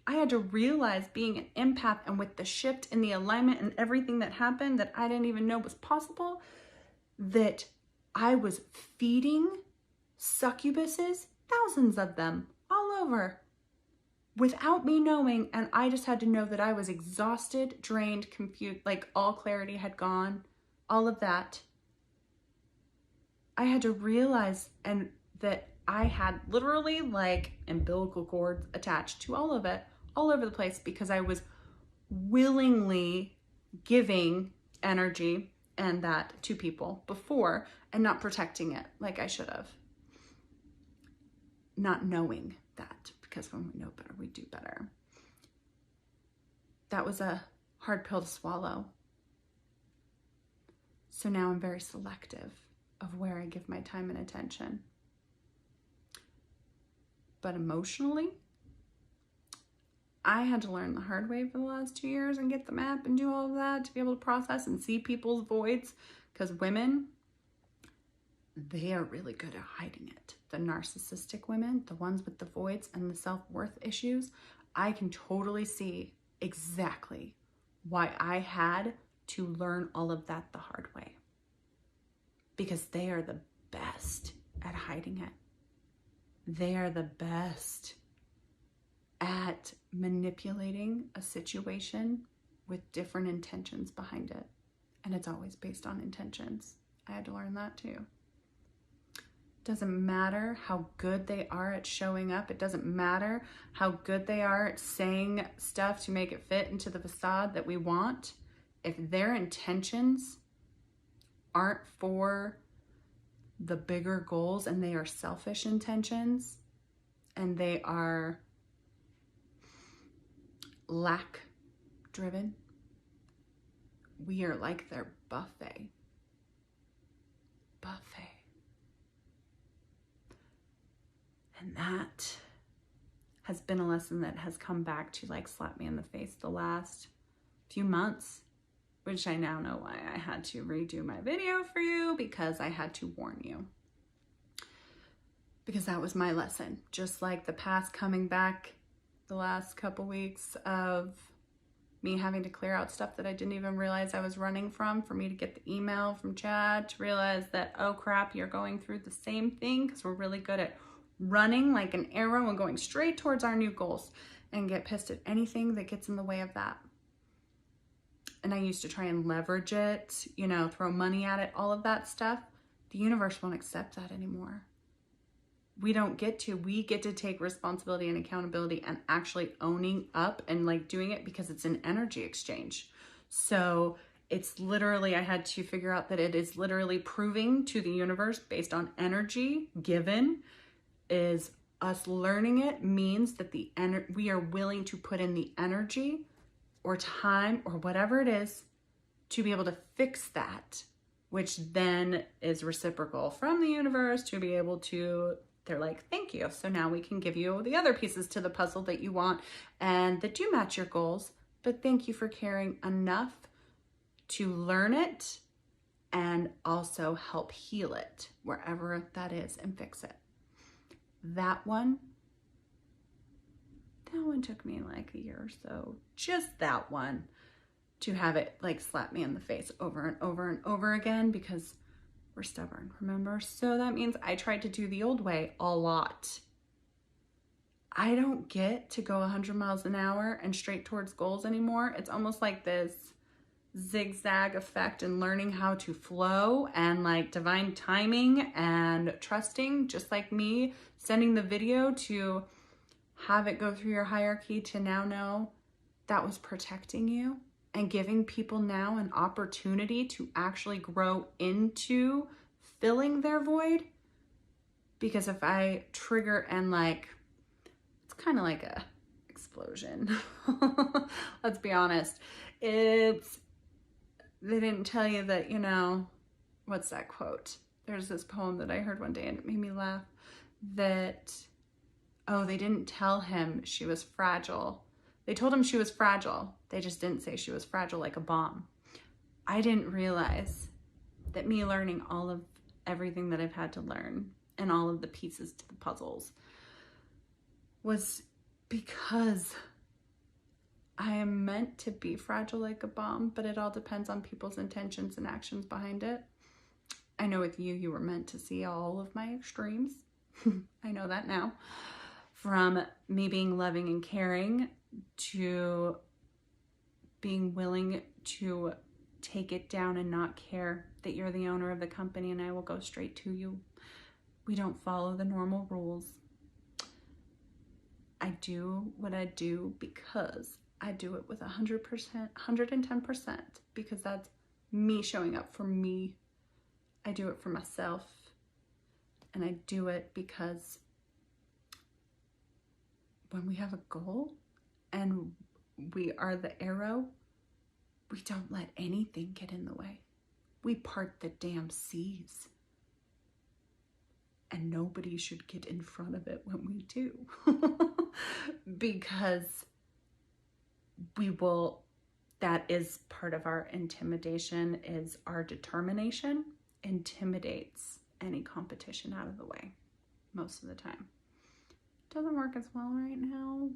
I had to realize, being an empath and with the shift in the alignment and everything that happened that I didn't even know was possible, that I was feeding succubuses, thousands of them all over, without me knowing. And I just had to know that I was exhausted, drained, confused, like all clarity had gone, all of that. I had to realize and that I had literally like umbilical cords attached to all of it, all over the place, because I was willingly giving energy and that to people before and not protecting it like I should have. Not knowing that, because when we know better, we do better. That was a hard pill to swallow. So now I'm very selective of where I give my time and attention. But emotionally, I had to learn the hard way for the last 2 years and get the map and do all of that to be able to process and see people's voids, because women, they are really good at hiding it. The narcissistic women, the ones with the voids and the self-worth issues, I can totally see exactly why I had to learn all of that the hard way. Because they are the best at hiding it. They are the best at manipulating a situation with different intentions behind it. And it's always based on intentions. I had to learn that too. Doesn't matter how good they are at showing up. It doesn't matter how good they are at saying stuff to make it fit into the facade that we want. If their intentions aren't for the bigger goals and they are selfish intentions and they are lack driven, we are like their buffet. And that has been a lesson that has come back to like slap me in the face the last few months, which I now know why I had to redo my video for you, because I had to warn you. Because that was my lesson. Just like the past coming back the last couple weeks of me having to clear out stuff that I didn't even realize I was running from, for me to get the email from Chad to realize that, oh crap, you're going through the same thing, because we're really good at running like an arrow and going straight towards our new goals, and get pissed at anything that gets in the way of that. And I used to try and leverage it, you know, throw money at it, all of that stuff. The universe won't accept that anymore. We get to take responsibility and accountability and actually owning up and like doing it, because it's an energy exchange. So it's literally, I had to figure out that it is literally proving to the universe based on energy given, is us learning it means that we are willing to put in the energy or time or whatever it is to be able to fix that, which then is reciprocal from the universe to be able to, they're like, thank you. So now we can give you the other pieces to the puzzle that you want and that do match your goals. But thank you for caring enough to learn it and also help heal it wherever that is and fix it. That one took me like a year or so, just that one, to have it like slap me in the face over and over and over again, because we're stubborn, remember? So that means I tried to do the old way a lot. I don't get to go 100 miles an hour and straight towards goals anymore. It's almost like this zigzag effect and learning how to flow and like divine timing and trusting, just like me sending the video to have it go through your hierarchy to now know that was protecting you and giving people now an opportunity to actually grow into filling their void. Because if I trigger and like, it's kind of like a explosion. Let's be honest. They didn't tell you that, you know, what's that quote? There's this poem that I heard one day and it made me laugh that, oh, they didn't tell him she was fragile. They told him she was fragile. They just didn't say she was fragile like a bomb. I didn't realize that me learning all of everything that I've had to learn and all of the pieces to the puzzles was because I am meant to be fragile like a bomb, but it all depends on people's intentions and actions behind it. I know with you, you were meant to see all of my extremes. I know that now. From me being loving and caring to being willing to take it down and not care that you're the owner of the company and I will go straight to you. We don't follow the normal rules. I do what I do because I do it with 100%, 110%, because that's me showing up for me. I do it for myself, and I do it because when we have a goal and we are the arrow, we don't let anything get in the way. We part the damn seas. And nobody should get in front of it when we do. Because that is part of our intimidation, is our determination intimidates any competition out of the way most of the time. Doesn't work as well right now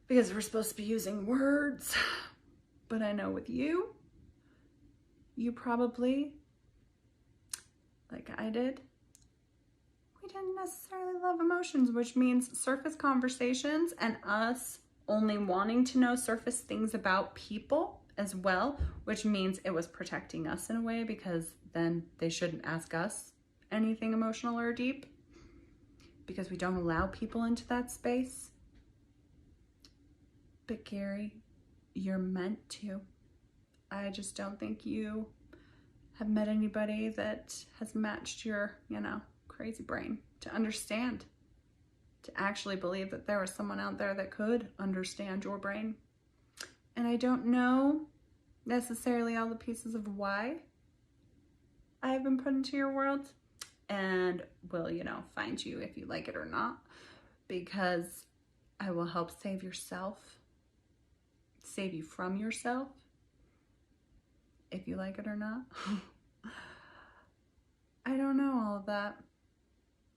because we're supposed to be using words. But I know with you probably, like I did, we didn't necessarily love emotions, which means surface conversations and us only wanting to know surface things about people as well, which means it was protecting us in a way, because then they shouldn't ask us anything emotional or deep because we don't allow people into that space. But Gary, you're meant to. I just don't think you have met anybody that has matched your, crazy brain to understand, to actually believe that there was someone out there that could understand your brain. And I don't know necessarily all the pieces of why I have been put into your world, and will, find you if you like it or not, because I will help save you from yourself, if you like it or not. I don't know all of that,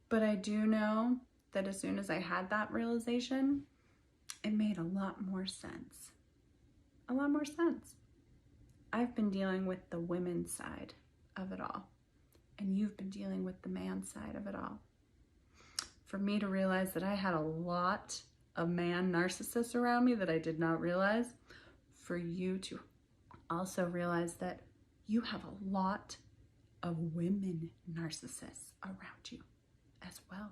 but I do know that as soon as I had that realization, it made a lot more sense. A lot more sense. I've been dealing with the women's side of it all, and you've been dealing with the man side of it all. For me to realize that I had a lot of man narcissists around me that I did not realize, for you to also realize that you have a lot of women narcissists around you as well.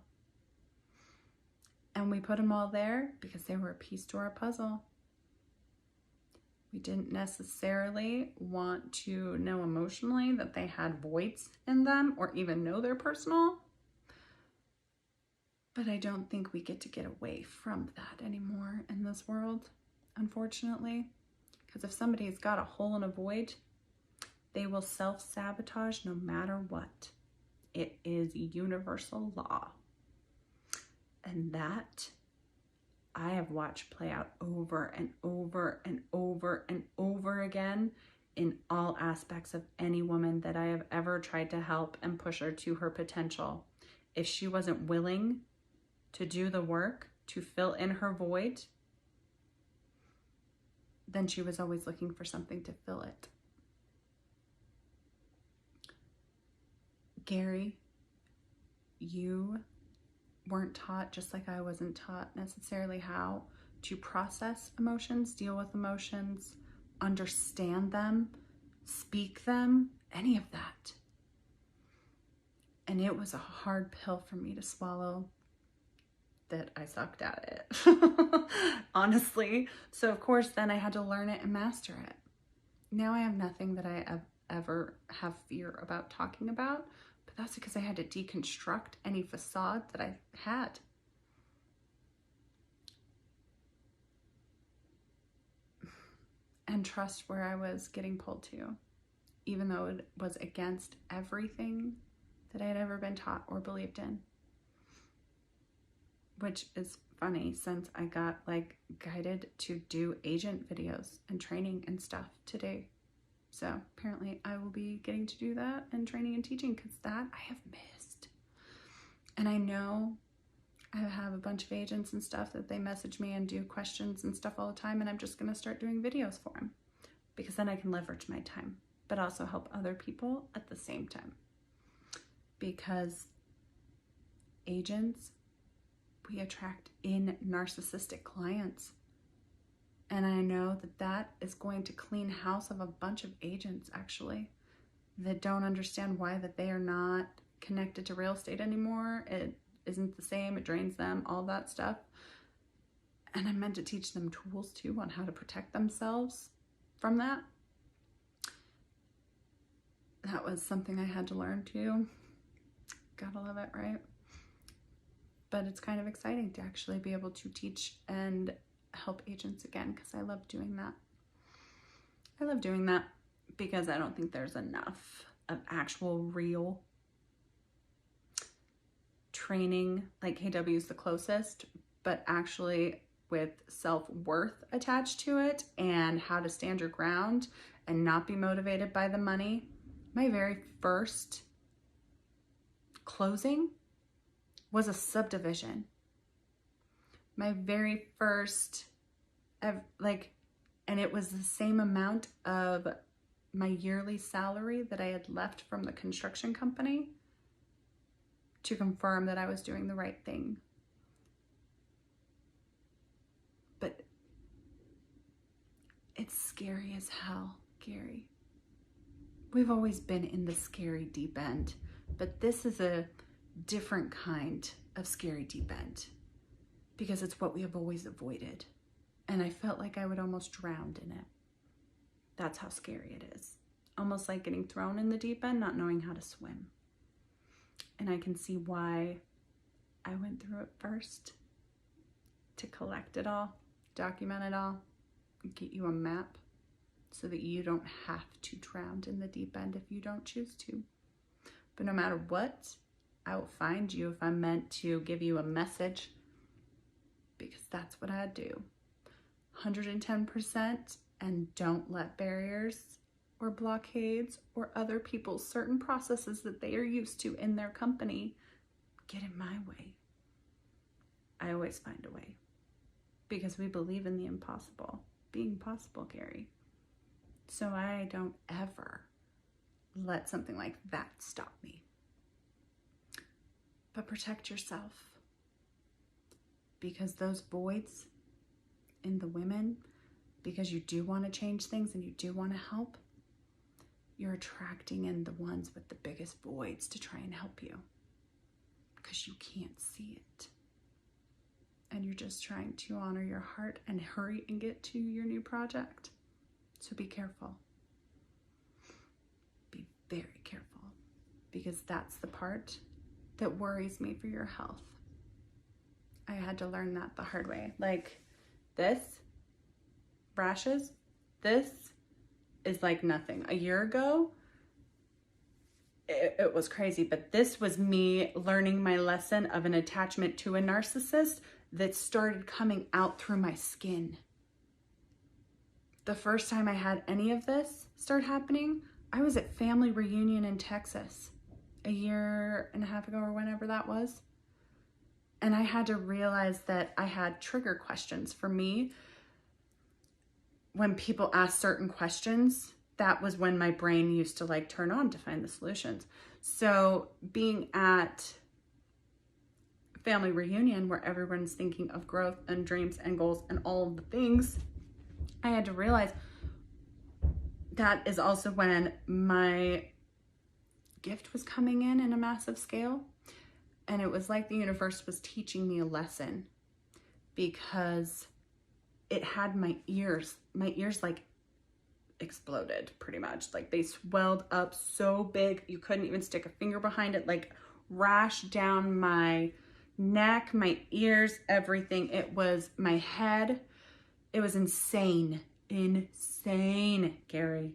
And we put them all there because they were a piece to our puzzle. We didn't necessarily want to know emotionally that they had voids in them, or even know they're personal. But I don't think we get to get away from that anymore in this world, unfortunately. Because if somebody's got a hole in a void, they will self-sabotage no matter what. It is universal law. And that I have watched play out over and over and over and over again in all aspects of any woman that I have ever tried to help and push her to her potential. If she wasn't willing to do the work to fill in her void, then she was always looking for something to fill it. Gary, you weren't taught, just like I wasn't taught necessarily, how to process emotions, deal with emotions, understand them, speak them, any of that. And it was a hard pill for me to swallow, that I sucked at it, honestly. So of course, then I had to learn it and master it. Now I have nothing that I ever have fear about talking about, but that's because I had to deconstruct any facade that I had. And trust where I was getting pulled to, even though it was against everything that I had ever been taught or believed in. Which is funny, since I got guided to do agent videos and training and stuff today. So apparently I will be getting to do that and training and teaching, because that I have missed. And I know I have a bunch of agents and stuff that they message me and do questions and stuff all the time, and I'm just going to start doing videos for them, because then I can leverage my time, but also help other people at the same time. Because agents, we attract in narcissistic clients. And I know that that is going to clean house of a bunch of agents, actually, that don't understand why that they are not connected to real estate anymore. It isn't the same, it drains them, all that stuff. And I'm meant to teach them tools too on how to protect themselves from that. That was something I had to learn too. Gotta love it, right? But it's kind of exciting to actually be able to teach and help agents again, because I love doing that. I love doing that because I don't think there's enough of actual real training. Like KW is the closest, but actually with self-worth attached to it and how to stand your ground and not be motivated by the money. My very first closing was a subdivision. My very first And it was the same amount of my yearly salary that I had left from the construction company to confirm that I was doing the right thing. But it's scary as hell, Gary. We've always been in the scary deep end, but this is a different kind of scary deep end because it's what we have always avoided. And I felt like I would almost drown in it. That's how scary it is. Almost like getting thrown in the deep end, not knowing how to swim. And I can see why I went through it first, to collect it all, document it all, get you a map so that you don't have to drown in the deep end if you don't choose to. But no matter what, I will find you if I'm meant to give you a message, because that's what I do. 110%, and don't let barriers or blockades or other people's certain processes that they are used to in their company get in my way. I always find a way because we believe in the impossible being possible, Gary. So I don't ever let something like that stop me. But protect yourself, because those voids in the women, because you do want to change things and you do want to help, you're attracting in the ones with the biggest voids to try and help you because you can't see it. And you're just trying to honor your heart and hurry and get to your new project. So be careful. Be very careful, because that's the part that worries me for your health. I had to learn that the hard way. Like this, rashes, this is like nothing. A year ago, it was crazy, but this was me learning my lesson of an attachment to a narcissist that started coming out through my skin. The first time I had any of this start happening, I was at family reunion in Texas a year and a half ago or whenever that was. And I had to realize that I had trigger questions. For me, when people ask certain questions, that was when my brain used to like turn on to find the solutions. So being at family reunion where everyone's thinking of growth and dreams and goals and all of the things, I had to realize that is also when my gift was coming in a massive scale. And it was like the universe was teaching me a lesson, because it had my ears like exploded pretty much. Like they swelled up so big, you couldn't even stick a finger behind it, like rashed down my neck, my ears, everything. It was my head. It was insane, Gary.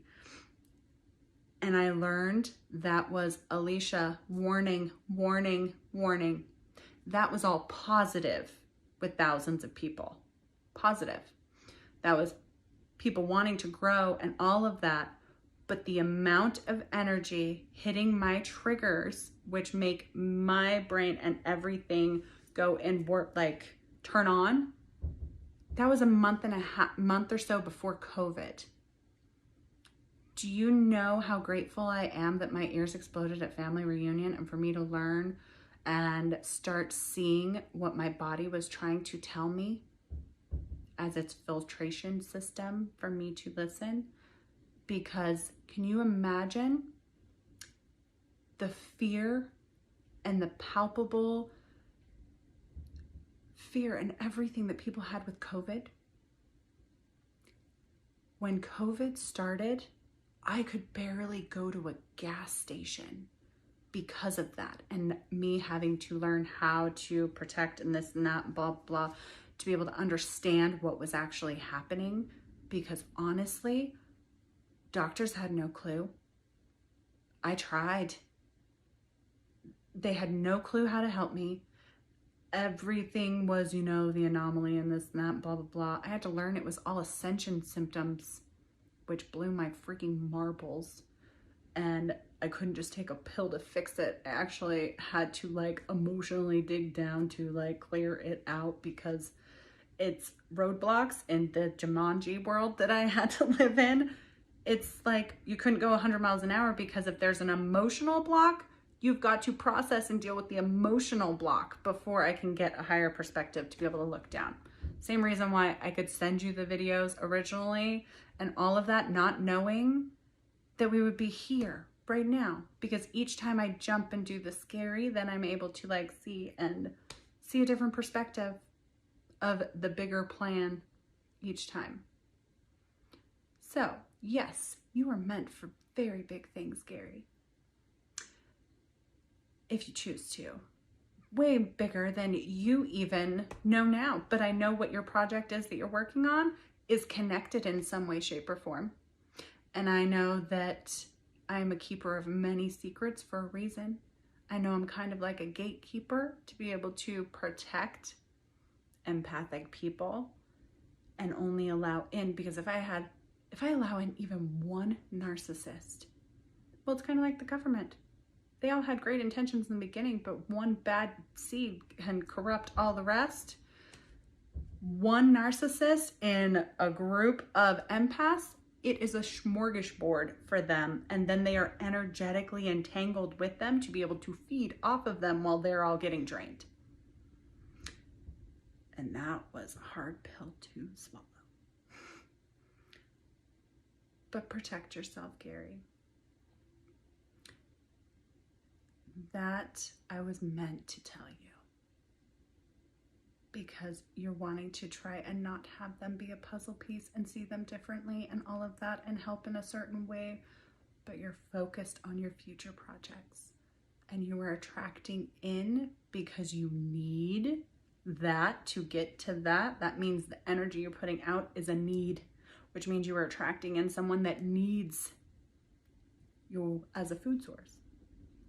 And I learned that was Alicia, warning, warning, warning. That was all positive with thousands of people. Positive. That was people wanting to grow and all of that. But the amount of energy hitting my triggers, which make my brain and everything go and work, like turn on, that was a month or so before COVID. Do you know how grateful I am that my ears exploded at family reunion, and for me to learn and start seeing what my body was trying to tell me as its filtration system for me to listen? Because can you imagine the fear and the palpable fear and everything that people had with COVID? When COVID started, I could barely go to a gas station because of that, and me having to learn how to protect and this and that, blah, blah, to be able to understand what was actually happening. Because honestly, doctors had no clue. I tried. They had no clue how to help me. Everything was, the anomaly and this and that, blah, blah, blah. I had to learn it was all ascension symptoms, which blew my freaking marbles. And I couldn't just take a pill to fix it. I actually had to like emotionally dig down to like clear it out, because it's roadblocks in the Jumanji world that I had to live in. It's like you couldn't go 100 miles an hour because if there's an emotional block, you've got to process and deal with the emotional block before I can get a higher perspective to be able to look down. Same reason why I could send you the videos originally and all of that, not knowing that we would be here right now, because each time I jump and do the scary, then I'm able to like see a different perspective of the bigger plan each time. So yes, you are meant for very big things, Gary. If you choose to. Way bigger than you even know now. But I know what your project is that you're working on is connected in some way, shape, or form. And I know that I'm a keeper of many secrets for a reason. I know I'm kind of like a gatekeeper to be able to protect empathic people and only allow in, because if I allow in even one narcissist, well, it's kind of like the government. They all had great intentions in the beginning, but one bad seed can corrupt all the rest. One narcissist in a group of empaths, it is a smorgasbord for them. And then they are energetically entangled with them to be able to feed off of them while they're all getting drained. And that was a hard pill to swallow. But protect yourself, Gary. That I was meant to tell you, because you're wanting to try and not have them be a puzzle piece and see them differently and all of that and help in a certain way, but you're focused on your future projects and you are attracting in because you need that to get to that. That means the energy you're putting out is a need, which means you are attracting in someone that needs you as a food source,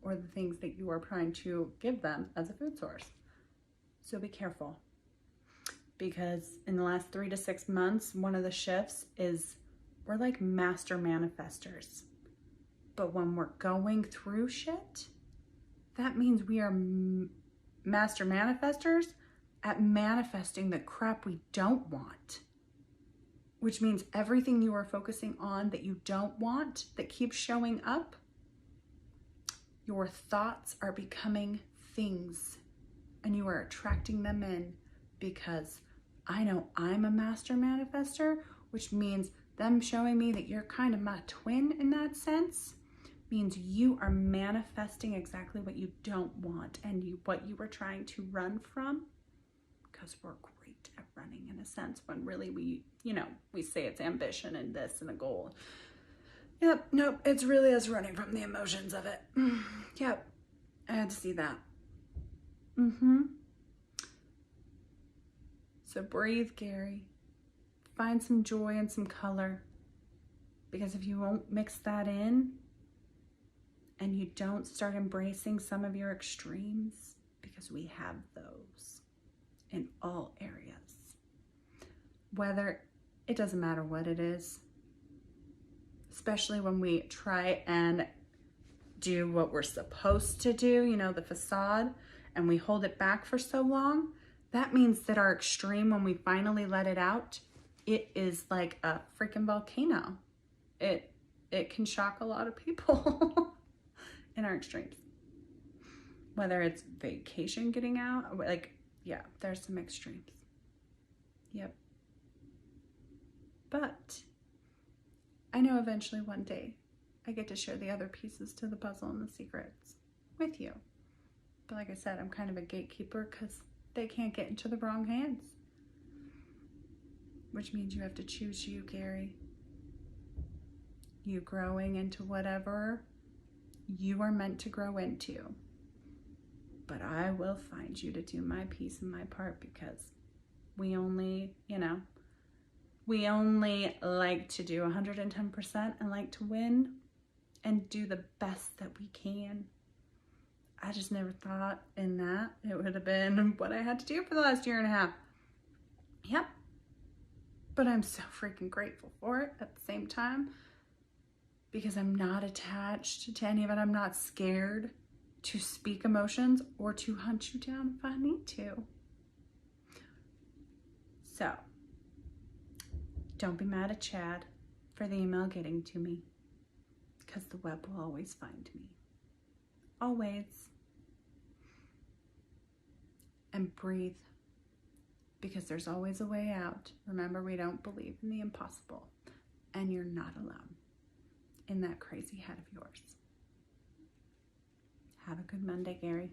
or the things that you are trying to give them as a food source. So be careful, because in the last 3 to 6 months, one of the shifts is we're like master manifestors. But when we're going through shit, that means we are master manifestors at manifesting the crap we don't want, which means everything you are focusing on that you don't want, that keeps showing up, your thoughts are becoming things and you are attracting them in, because I know I'm a master manifester, which means them showing me that you're kind of my twin in that sense means you are manifesting exactly what you don't want and what you were trying to run from, because we're great at running in a sense when really we say it's ambition and this and a goal. Yep, nope, it's really us running from the emotions of it. Yep, I had to see that. So breathe, Gary. Find some joy and some color, because if you won't mix that in and you don't start embracing some of your extremes, because we have those in all areas, whether it doesn't matter what it is, especially when we try and do what we're supposed to do, the facade, and we hold it back for so long, that means that our extreme, when we finally let it out, it is like a freaking volcano. It can shock a lot of people in our extremes. Whether it's vacation getting out, there's some extremes. Yep. But I know eventually one day I get to share the other pieces to the puzzle and the secrets with you. But like I said, I'm kind of a gatekeeper because they can't get into the wrong hands. Which means you have to choose you, Gary. You growing into whatever you are meant to grow into. But I will find you to do my piece and my part, because we only like to do 110% and like to win and do the best that we can. I just never thought in that it would have been what I had to do for the last 1.5 years. Yep. But I'm so freaking grateful for it at the same time, because I'm not attached to any of it. I'm not scared to speak emotions or to hunt you down if I need to. So, don't be mad at Chad for the email getting to me, because the web will always find me. Always. And breathe, because there's always a way out. Remember, we don't believe in the impossible, and you're not alone in that crazy head of yours. Have a good Monday, Gary.